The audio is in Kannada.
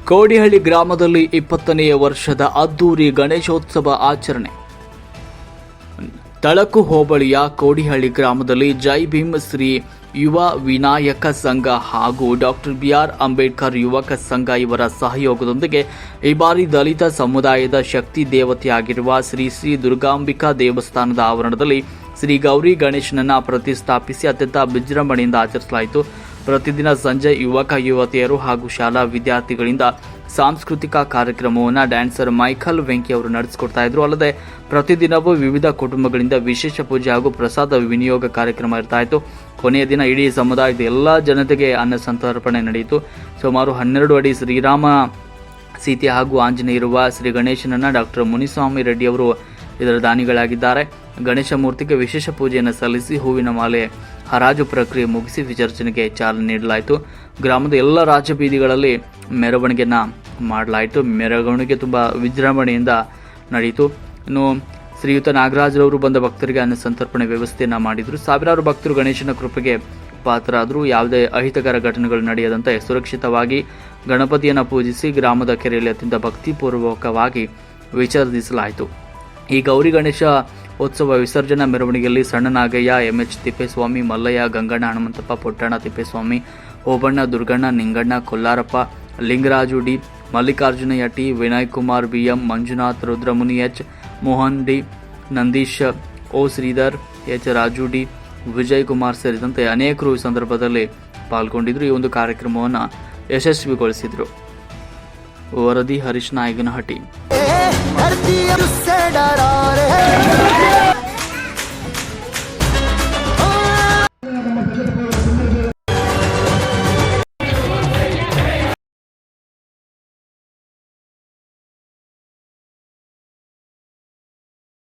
ಕೋಡಿಹಳ್ಳಿ ಗ್ರಾಮದಲ್ಲಿ 20ನೇ ವರ್ಷದ ಅದ್ದೂರಿ ಗಣೇಶೋತ್ಸವ ಆಚರಣೆ. ತಳಕು ಹೋಬಳಿಯ ಕೋಡಿಹಳ್ಳಿ ಗ್ರಾಮದಲ್ಲಿ ಜೈ ಭೀಮ್ ಶ್ರೀ ಯುವ ವಿನಾಯಕ ಸಂಘ ಹಾಗೂ ಡಾಕ್ಟರ್ ಬಿ.ಆರ್. ಅಂಬೇಡ್ಕರ್ ಯುವಕ ಸಂಘ ಇವರ ಸಹಯೋಗದೊಂದಿಗೆ ಈ ಬಾರಿ ದಲಿತ ಸಮುದಾಯದ ಶಕ್ತಿ ದೇವತೆಯಾಗಿರುವ ಶ್ರೀ ಶ್ರೀ ದುರ್ಗಾಂಬಿಕಾ ದೇವಸ್ಥಾನದ ಆವರಣದಲ್ಲಿ ಶ್ರೀ ಗೌರಿ ಗಣೇಶನನ್ನು ಪ್ರತಿಷ್ಠಾಪಿಸಿ ಅತ್ಯಂತ ವಿಜೃಂಭಣೆಯಿಂದ ಆಚರಿಸಲಾಯಿತು. ಪ್ರತಿದಿನ ಸಂಜೆ ಯುವಕ ಯುವತಿಯರು ಹಾಗೂ ಶಾಲಾ ವಿದ್ಯಾರ್ಥಿಗಳಿಂದ ಸಾಂಸ್ಕೃತಿಕ ಕಾರ್ಯಕ್ರಮವನ್ನು ಡ್ಯಾನ್ಸರ್ ಮೈಕಲ್ ವೆಂಕಿ ಅವರು ನಡೆಸಿಕೊಡ್ತಾ ಇದ್ರು. ಅಲ್ಲದೆ ಪ್ರತಿದಿನವೂ ವಿವಿಧ ಕುಟುಂಬಗಳಿಂದ ವಿಶೇಷ ಪೂಜೆ ಹಾಗೂ ಪ್ರಸಾದ ವಿನಿಯೋಗ ಕಾರ್ಯಕ್ರಮ ಇರ್ತಾ ಇತ್ತು. ಕೊನೆಯ ದಿನ ಇಡೀ ಸಮುದಾಯದ ಎಲ್ಲ ಜನತೆಗೆ ಅನ್ನ ಸಂತರ್ಪಣೆ ನಡೆಯಿತು. ಸುಮಾರು 12 ಅಡಿ ಶ್ರೀರಾಮ ಸೀತೆ ಹಾಗೂ ಆಂಜನೇಯ ಇರುವ ಶ್ರೀ ಗಣೇಶನನ್ನು ಡಾಕ್ಟರ್ ಮುನಿಸ್ವಾಮಿ ರೆಡ್ಡಿ ಅವರು ಇದರ ದಾನಿಗಳಾಗಿದ್ದಾರೆ. ಗಣೇಶ ಮೂರ್ತಿಗೆ ವಿಶೇಷ ಪೂಜೆಯನ್ನು ಸಲ್ಲಿಸಿ ಹೂವಿನ ಮಾಲೆ ಹರಾಜು ಪ್ರಕ್ರಿಯೆ ಮುಗಿಸಿ ವಿಸರ್ಜನೆಗೆ ಚಾಲನೆ ನೀಡಲಾಯಿತು. ಗ್ರಾಮದ ಎಲ್ಲ ರಾಜಬೀದಿಗಳಲ್ಲಿ ಮೆರವಣಿಗೆಯನ್ನು ಮಾಡಲಾಯಿತು. ಮೆರವಣಿಗೆ ತುಂಬ ವಿಜೃಂಭಣೆಯಿಂದ ನಡೆಯಿತು. ಇನ್ನು ಶ್ರೀಯುತ ನಾಗರಾಜರವರು ಬಂದ ಭಕ್ತರಿಗೆ ಅನ್ನ ಸಂತರ್ಪಣೆ ವ್ಯವಸ್ಥೆಯನ್ನು ಮಾಡಿದರು. ಸಾವಿರಾರು ಭಕ್ತರು ಗಣೇಶನ ಕೃಪೆಗೆ ಪಾತ್ರರಾದರು. ಯಾವುದೇ ಅಹಿತಕರ ಘಟನೆಗಳು ನಡೆಯದಂತೆ ಸುರಕ್ಷಿತವಾಗಿ ಗಣಪತಿಯನ್ನು ಪೂಜಿಸಿ ಗ್ರಾಮದ ಕೆರೆಯಲ್ಲಿ ಅತ್ಯಂತ ಭಕ್ತಿಪೂರ್ವಕವಾಗಿ ವಿಸರ್ಜಿಸಲಾಯಿತು. ಈ ಗೌರಿ ಗಣೇಶ ಉತ್ಸವ ವಿಸರ್ಜನಾ ಮೆರವಣಿಗೆಯಲ್ಲಿ Sanna Nagayya, M H. Thippeswamy, Mallayya, Ganganna, Hanumanthappa, Puttanna, Thippeswamy, Obanna, Durganna, Ninganna, Kollarappa, Lingaraju D, Mallikarjunaiah T, Vinay Kumar B M, Manjunath, Rudramuni H, Mohan D, Nandish O, Shridhar H, Raju D, Vijay Kumar ಸೇರಿದಂತೆ ಅನೇಕರು ಈ ಸಂದರ್ಭದಲ್ಲಿ ಪಾಲ್ಗೊಂಡಿದ್ದರು. ಈ ಒಂದು ಕಾರ್ಯಕ್ರಮವನ್ನು ಯಶಸ್ವಿಗೊಳಿಸಿದರು. ವರದಿ ಹರೀಶ್ ನಾಯಕನಹಟ್ಟಿ.